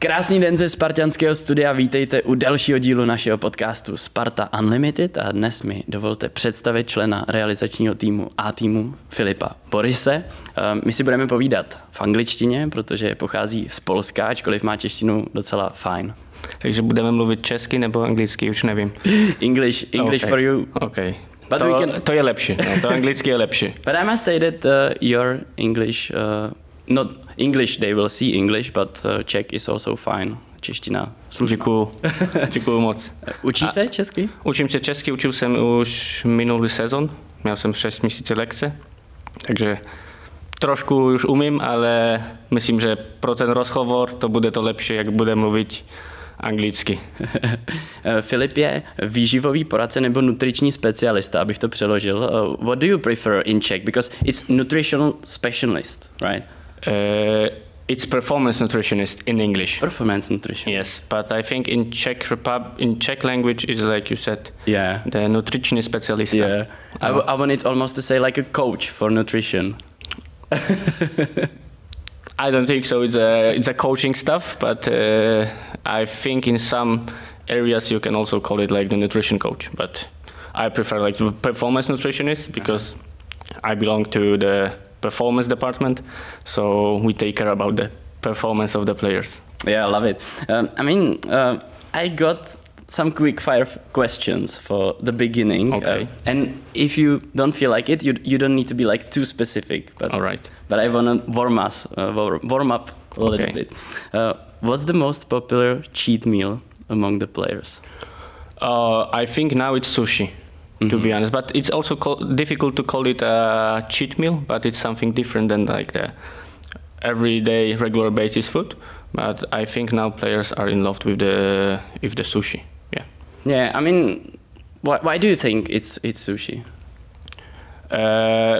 Krásný den ze spartanského studia, vítejte u dalšího dílu našeho podcastu Sparta Unlimited a dnes mi dovolte představit člena realizačního týmu A-týmu Filipa Boryse. My si budeme povídat v angličtině, protože pochází z Polska, ačkoliv má češtinu docela fajn. Takže budeme mluvit česky nebo anglicky, už nevím. English okay. For you. Okay. But to je lepší, no, to anglicky je lepší. But I must say that your English, not English, they will see English, but Czech is also fine. Čeština. Děkuju moc. Učí se česky? Učím se česky, učil jsem už minulý sezon. Měl jsem 6 měsíců lekce, takže trošku už umím, ale myslím, že pro ten rozhovor to bude to lepší, jak bude mluvit anglicky. Filip je výživový poradce nebo nutriční specialista, abych to přeložil. What do you prefer in Czech? Because it's nutritional specialist, right? It's performance nutritionist in English. Performance nutrition. Yes, but I think in Czech language is like you said. Yeah. The Nutriční specialista. Yeah. I wanted almost to say like a coach for nutrition. I don't think so. It's a coaching stuff, but I think in some areas you can also call it like the nutrition coach. But I prefer like the performance nutritionist because I belong to the performance department, so we take care about the performance of the players. Yeah, I love it. I got some quick fire questions for the beginning. Okay. And if you don't feel like it, you don't need to be like too specific. But all right. But I want to warm up a little bit. What's the most popular cheat meal among the players? I think now it's sushi. To be honest, but it's also difficult to call it a cheat meal, but it's something different than like the everyday regular basis food. But I think now players are in love with the sushi. Yeah. Yeah, I mean, why do you think it's sushi?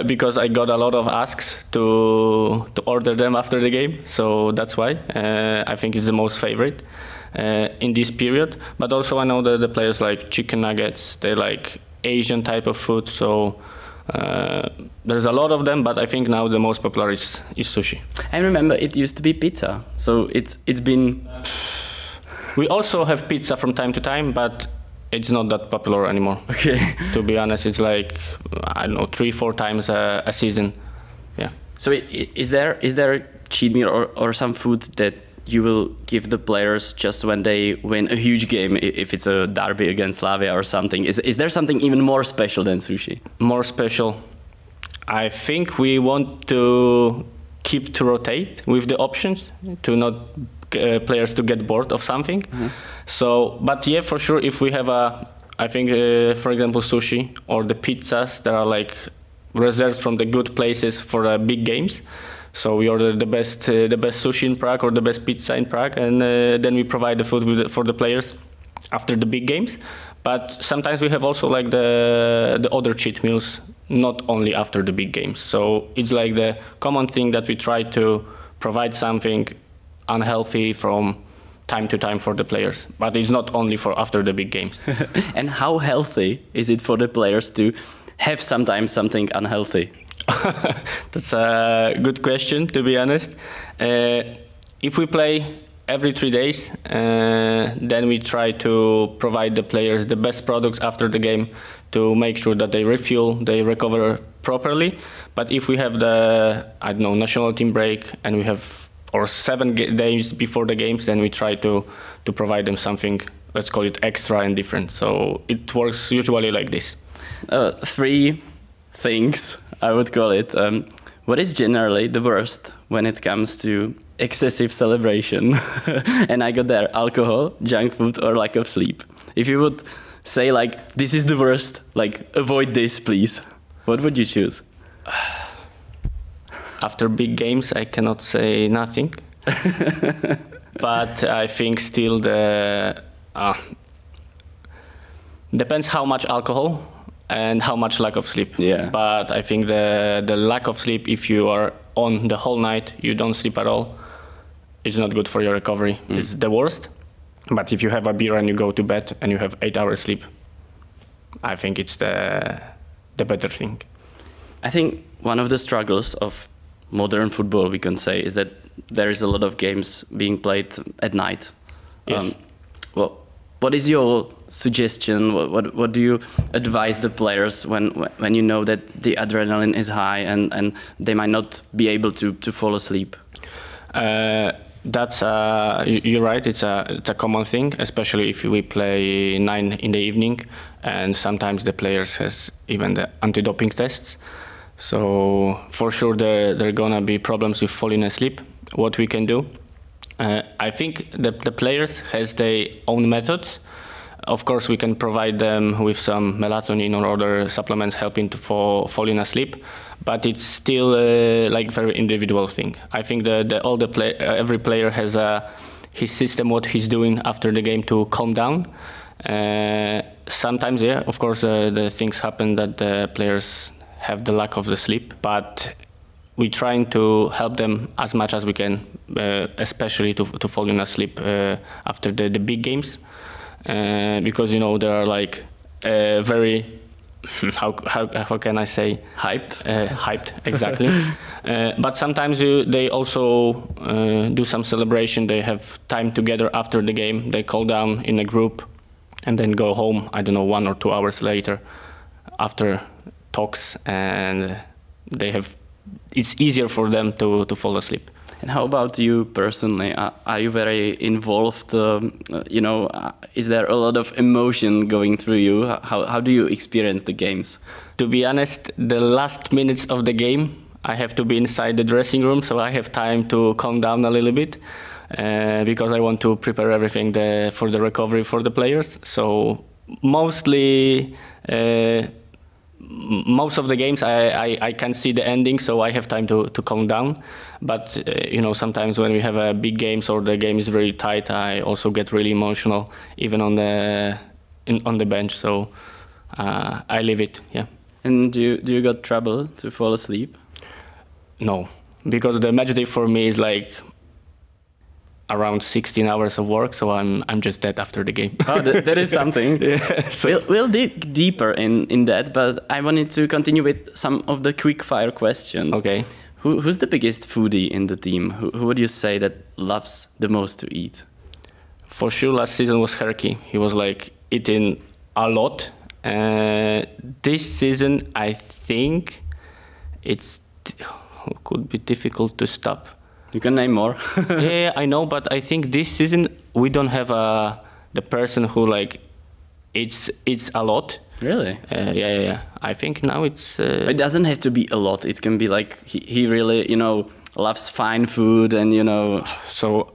Because I got a lot of asks to order them after the game, so that's why I think it's the most favorite in this period. But also I know that the players like chicken nuggets, they like Asian type of food, so there's a lot of them, but I think now the most popular is sushi. I remember it used to be pizza, so it's been... We also have pizza from time to time, but it's not that popular anymore. Okay. To be honest, it's like, I don't know, 3-4 times a season. Yeah. So is there a cheat meal or some food that you will give the players just when they win a huge game, if it's a derby against Slavia or something? Is there something even more special than sushi? More special? I think we want to keep to rotate with the options to not players to get bored of something. So, but yeah, for sure, if we have I think, for example, sushi or the pizzas that are like reserved from the good places for big games. So we order the best sushi in Prague or the best pizza in Prague, and then we provide the food for the players after the big games. But sometimes we have also like the other cheat meals, not only after the big games. So it's like the common thing that we try to provide something unhealthy from time to time for the players. But it's not only for after the big games. And how healthy is it for the players to have sometimes something unhealthy? That's a good question, to be honest. If we play every 3 days, then we try to provide the players the best products after the game to make sure that they refuel, they recover properly. But if we have the, I don't know, national team break and we have 7 days before the games, then we try to provide them something, let's call it extra and different. So it works usually like this. 3 things, I would call it. What is generally the worst when it comes to excessive celebration? And I got there, alcohol, junk food, or lack of sleep. If you would say like, this is the worst, like avoid this, please, what would you choose? After big games, I cannot say nothing. But I think still depends how much alcohol and how much lack of sleep. Yeah. But I think the lack of sleep, if you are on the whole night, you don't sleep at all, it's not good for your recovery. It's the worst. But if you have a beer and you go to bed and you have 8 hours sleep, I think it's the better thing. I think one of the struggles of modern football, we can say, is that there is a lot of games being played at night. Yes. Well, what is your suggestion? What do you advise the players when you know that the adrenaline is high and they might not be able to fall asleep? That's you're right. It's a common thing, especially if we play 9 in the evening, and sometimes the players has even the anti-doping tests. So for sure there gonna be problems with falling asleep. What we can do, I think the players has their own methods. Of course, we can provide them with some melatonin or other supplements helping to falling asleep, but it's still like very individual thing. I think every player has his system, what he's doing after the game to calm down. Sometimes, yeah, of course, the things happen that the players have the lack of the sleep, but we're trying to help them as much as we can, especially to falling asleep after the big games. Because, you know, they are like very, how can I say? Hyped? Hyped, exactly. But sometimes they also do some celebration. They have time together after the game. They call down in a group and then go home, I don't know, 1 or 2 hours later after talks, and it's easier for them to fall asleep. And how about you personally? Are you very involved? Is there a lot of emotion going through you? How do you experience the games? To be honest, the last minutes of the game, I have to be inside the dressing room, so I have time to calm down a little bit because I want to prepare everything for the recovery for the players. So mostly. Most of the games I can see the ending, so I have time to calm down. But sometimes when we have big games or the game is very tight, I also get really emotional, even on the bench. So I leave it. Yeah. And do you got trouble to fall asleep? No, because the match day for me is like around 16 hours of work, so I'm just dead after the game. Oh, that is something. Yeah, so. We'll dig deeper in that, but I wanted to continue with some of the quick fire questions. Okay. Who's the biggest foodie in the team? Who would you say that loves the most to eat? For sure, last season was Herky. He was like eating a lot. This season, I think it could be difficult to stop. You can name more. Yeah, I know, but I think this season we don't have the person who like eats a lot. Really? Yeah. I think now it's. It doesn't have to be a lot. It can be like he really loves fine food and So,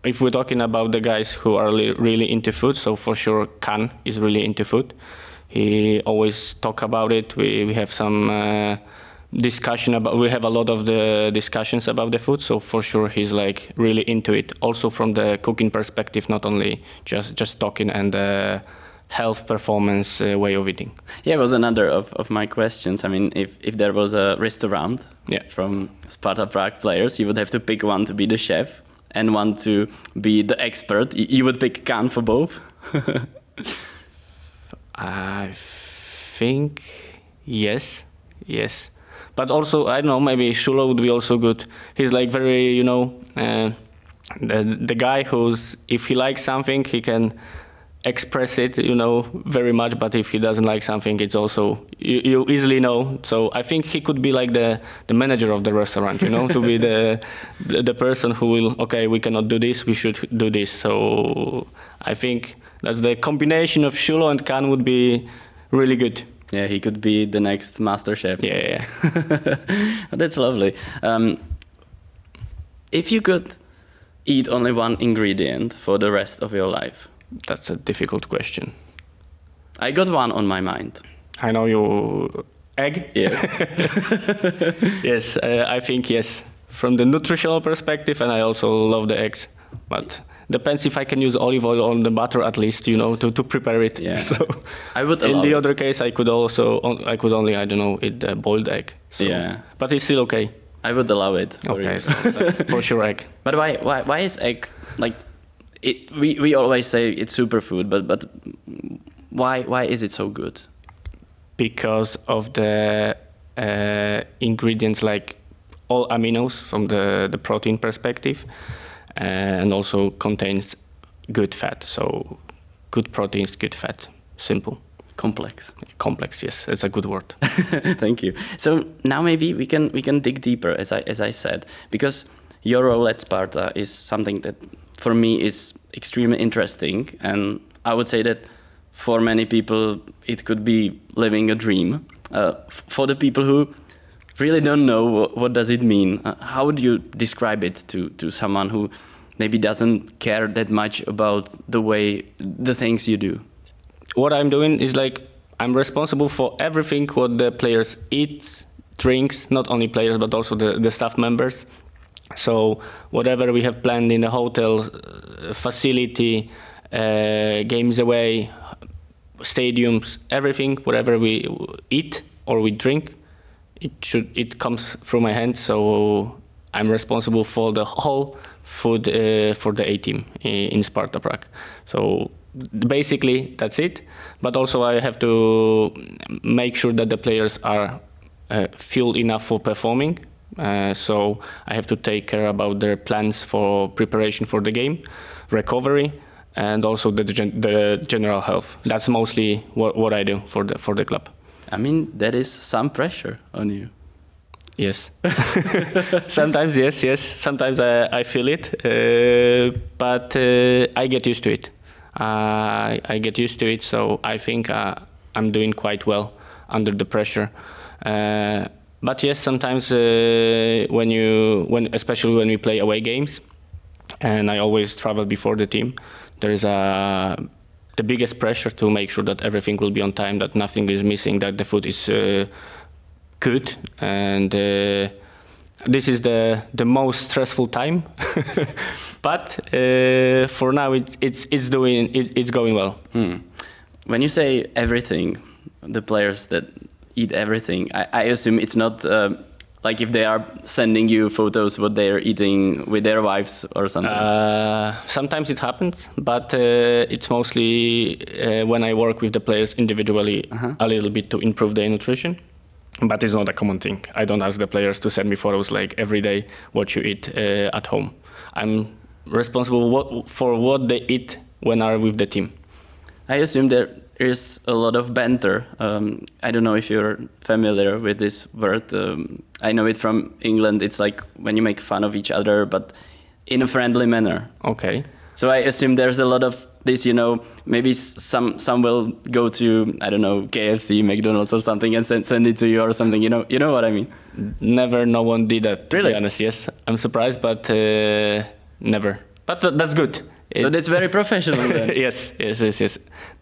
if we're talking about the guys who are really into food, so for sure Can is really into food. He always talk about it. We have some. We have a lot of the discussions about the food, so for sure he's like really into it. Also from the cooking perspective, not only just talking and health performance way of eating. Yeah, it was another of my questions. I mean, if there was a restaurant from Sparta Prague players, you would have to pick one to be the chef and one to be the expert. You would pick Can for both? I think yes. But also, I don't know, maybe Shulo would be also good. He's like very, the guy who's, if he likes something, he can express it, very much. But if he doesn't like something, it's also, you easily know. So I think he could be like the manager of the restaurant, to be the person who will, okay, we cannot do this, we should do this. So I think that the combination of Shulo and Can would be really good. Yeah, he could be the next master chef. Yeah. That's lovely. If you could eat only one ingredient for the rest of your life? That's a difficult question. I got one on my mind. I know you... Egg? Yes. Yes, I think yes. From the nutritional perspective, and I also love the eggs. But... depends if I can use olive oil on the butter at least, to prepare it. Yeah. So I would. In the other case, I could only eat the boiled egg. So, yeah. But it's still okay. I would allow it. Okay. So for sure, egg. But why is egg like? We always say it's superfood, but why is it so good? Because of the ingredients like all aminos from the protein perspective, and also contains good fat. So good proteins, good fat. Simple. Complex. Complex, yes, it's a good word. Thank you. So now maybe we can dig deeper, as I said, because your role at Sparta is something that for me is extremely interesting, and I would say that for many people it could be living a dream. For the people who really don't know what does it mean, how would you describe it to someone who maybe doesn't care that much about the things you do? What I'm doing is like I'm responsible for everything what the players eat, drinks, not only players but also the staff members. So whatever we have planned in the hotel, facility, games away, stadiums, everything, whatever we eat or we drink, it comes through my hands. So I'm responsible for the whole food for the A-team in Sparta Prague. So basically that's it, but also I have to make sure that the players are fueled enough for performing, so I have to take care about their plans for preparation for the game, recovery, and also the general health. That's mostly what I do for the club. I mean, that is some pressure on you. Yes. Sometimes yes. Sometimes I feel it, but I get used to it. I get used to it, so I think I'm doing quite well under the pressure. But yes, sometimes especially when we play away games, and I always travel before the team, there is the biggest pressure to make sure that everything will be on time, that nothing is missing, that the food is good, and this is the most stressful time. But for now it's going well. When you say everything, the players that eat everything, I assume it's not like if they are sending you photos what they are eating with their wives or something. Sometimes it happens, but it's mostly when I work with the players individually a little bit to improve their nutrition. But it's not a common thing. I don't ask the players to send me photos like every day what you eat at home. I'm responsible for what they eat when are with the team. I assume there is a lot of banter. I don't know if you're familiar with this word. I know it from England. It's like when you make fun of each other, but in a friendly manner. Okay. So I assume there's a lot of this, maybe some will go to, I don't know, KFC, McDonald's or something and send it to you or something, you know what I mean? Never, no one did that, really? To be honest, yes. I'm surprised, but never. But that's good. So that's very professional then. Yes.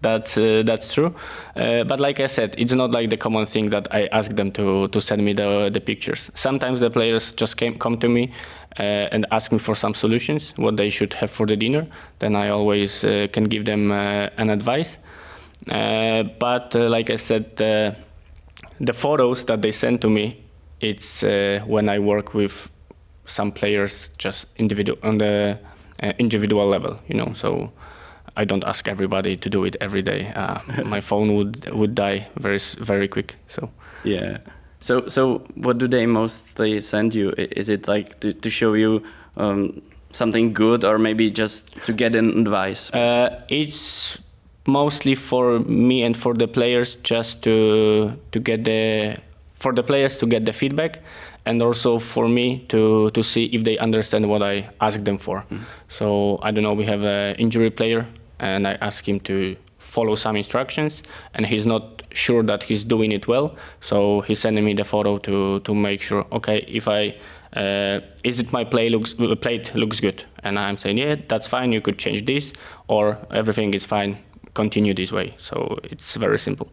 That's true. But like I said, it's not like the common thing that I ask them to send me the pictures. Sometimes the players just come to me and ask me for some solutions, what they should have for the dinner. Then I always can give them an advice. But like I said, the photos that they send to me, it's when I work with some players just on the individual level, so I don't ask everybody to do it every day. My phone would die very quick. So yeah. So what do they mostly send you? Is it like to show you something good, or maybe just to get an advice? It's mostly for me and for the players, just to get the feedback, and also for me to see if they understand what I ask them for. So I don't know, we have an injury player, and I ask him to follow some instructions, and he's not sure that he's doing it well. So he's sending me the photo to make sure, okay, if my plate looks good, and I'm saying, yeah, that's fine, you could change this, or everything is fine, continue this way. So it's very simple.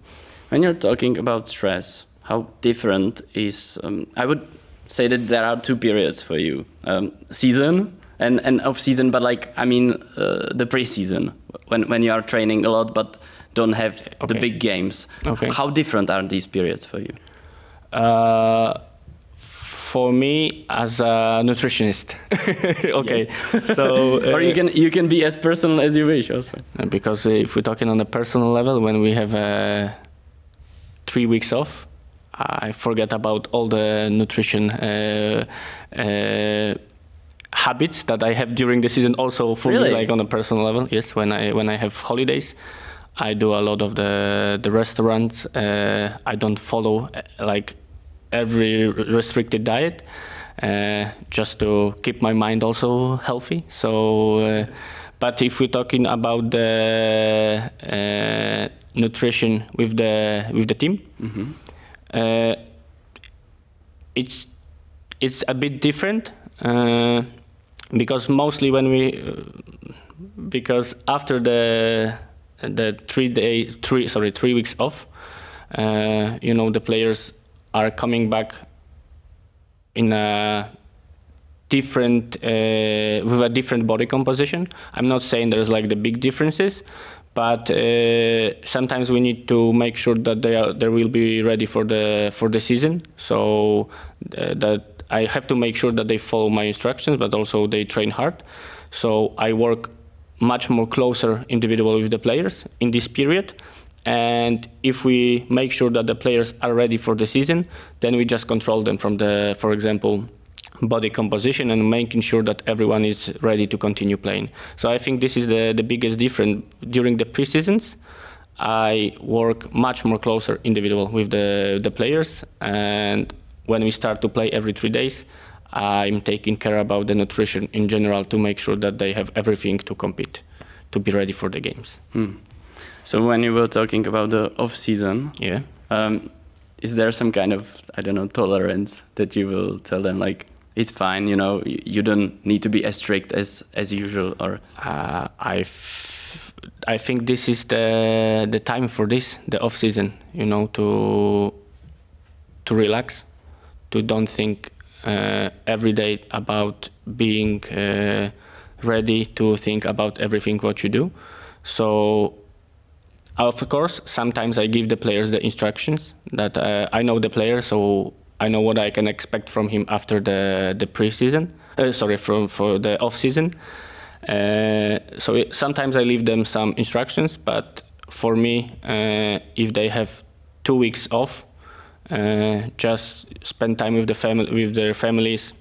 When you're talking about stress, how different is, I would say that there are two periods for you, season and off season, but the pre-season, when you are training a lot but don't have the big games. Okay. How different are these periods for you? For me, as a nutritionist, okay. Yes. So or you can be as personal as you wish also. Because if we're talking on a personal level, when we have 3 weeks off, I forget about all the nutrition habits that I have during the season. Also for me, like on a personal level, yes. When I have holidays, I do a lot of the restaurants. I don't follow like every restricted diet, just to keep my mind also healthy. So, but if we're talking about the nutrition with the team, it's a bit different. Because mostly because after the 3 weeks off, the players are coming back in a different with a different body composition. I'm not saying there's like the big differences, but sometimes we need to make sure that they will be ready for the season. So that I have to make sure that they follow my instructions, but also they train hard. So I work much more closer individually with the players in this period. And if we make sure that the players are ready for the season, then we just control them from for example, body composition and making sure that everyone is ready to continue playing. So I think this is the biggest difference. During the pre-seasons, I work much more closer individual with the players, and when we start to play every 3 days, I'm taking care about the nutrition in general to make sure that they have everything to compete, to be ready for the games. So when you were talking about the off-season, yeah, is there some kind of, I don't know, tolerance that you will tell them, like, it's fine, you don't need to be as strict as usual? Or I think this is the time for this, the off-season, to relax, to don't think every day about being ready, to think about everything what you do. So of course sometimes I give the players the instructions that I know the player, so I know what I can expect from him after the pre-season, for the off-season. So sometimes I leave them some instructions, but for me, if they have 2 weeks off, just spend time with their families,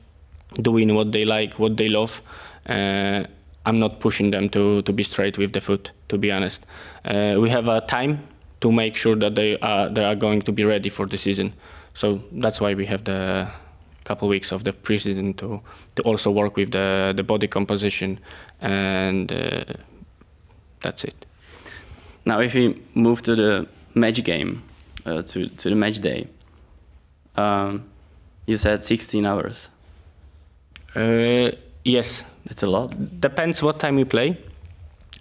doing what they like, what they love. I'm not pushing them to be straight with the food, to be honest. We have a time to make sure that they are going to be ready for the season. So that's why we have the couple weeks of the preseason to also work with the body composition, and that's it. Now, if we move to the match game, to the match day, you said 16 hours. Yes. That's a lot. Depends what time we play.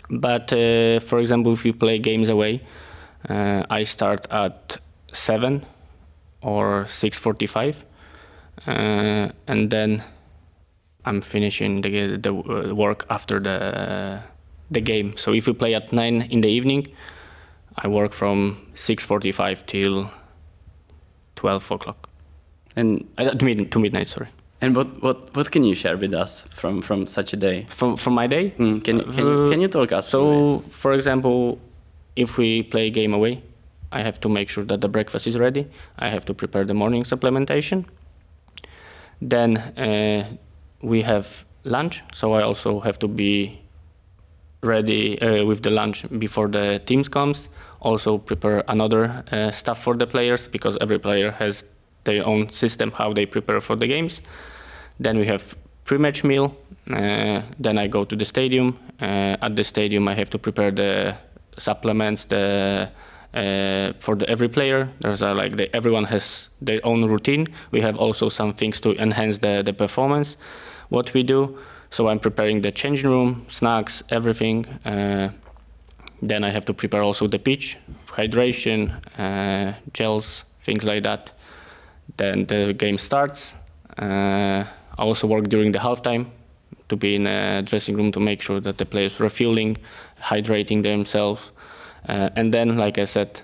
But for example, if we play games away, I start at 7 or 6:45, and then I'm finishing the work after the game. So if we play at 9 in the evening, I work from 6:45 till 12 o'clock. And to midnight, sorry. And what can you share with us from such a day? From my day? Can you talk us through it? For example, if we play a game away, I have to make sure that the breakfast is ready. I have to prepare the morning supplementation. Then we have lunch, so I also have to be ready with the lunch before the teams comes. Also prepare another stuff for the players, because every player has their own system how they prepare for the games. Then we have pre-match meal. Then I go to the stadium. At the stadium, I have to prepare the supplements for every player. There's everyone has their own routine. We have also some things to enhance the performance, what we do. So I'm preparing the changing room, snacks, everything. Then I have to prepare also the pitch, hydration, gels, things like that. Then the game starts. I also work during the halftime to be in a dressing room to make sure that the players are refueling, hydrating themselves. And then, like I said,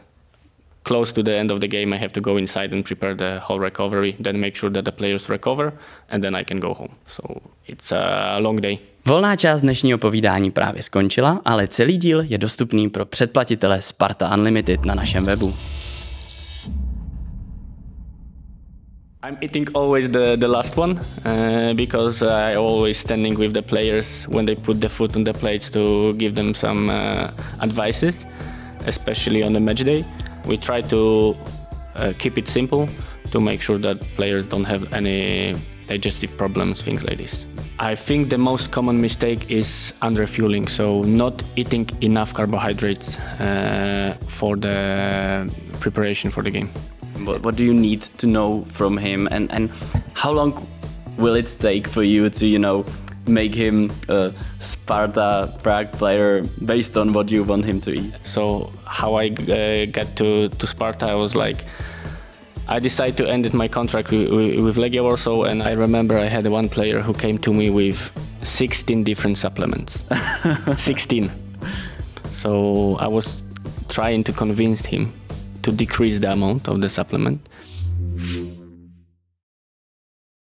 close to the end of the game, I have to go inside and prepare the whole recovery, then make sure that the players recover, and then I can go home. So it's a long day. Volná část dnešního povídání právě skončila, ale celý díl je dostupný pro předplatitele Sparta Unlimited na našem webu. I'm eating always the last one because I always standing with the players when they put the food on the plates to give them some advices, especially on the match day. We try to keep it simple to make sure that players don't have any digestive problems, things like this. I think the most common mistake is underfueling, so not eating enough carbohydrates for the preparation for the game. What do you need to know from him, and how long will it take for you to, you know, make him a Sparta Prague player based on what you want him to eat? So how I got to Sparta, I was like, I decided to end my contract with Legia Warsaw, and I remember I had one player who came to me with 16 different supplements. 16. So I was trying to convince him to decrease the amount of the supplement.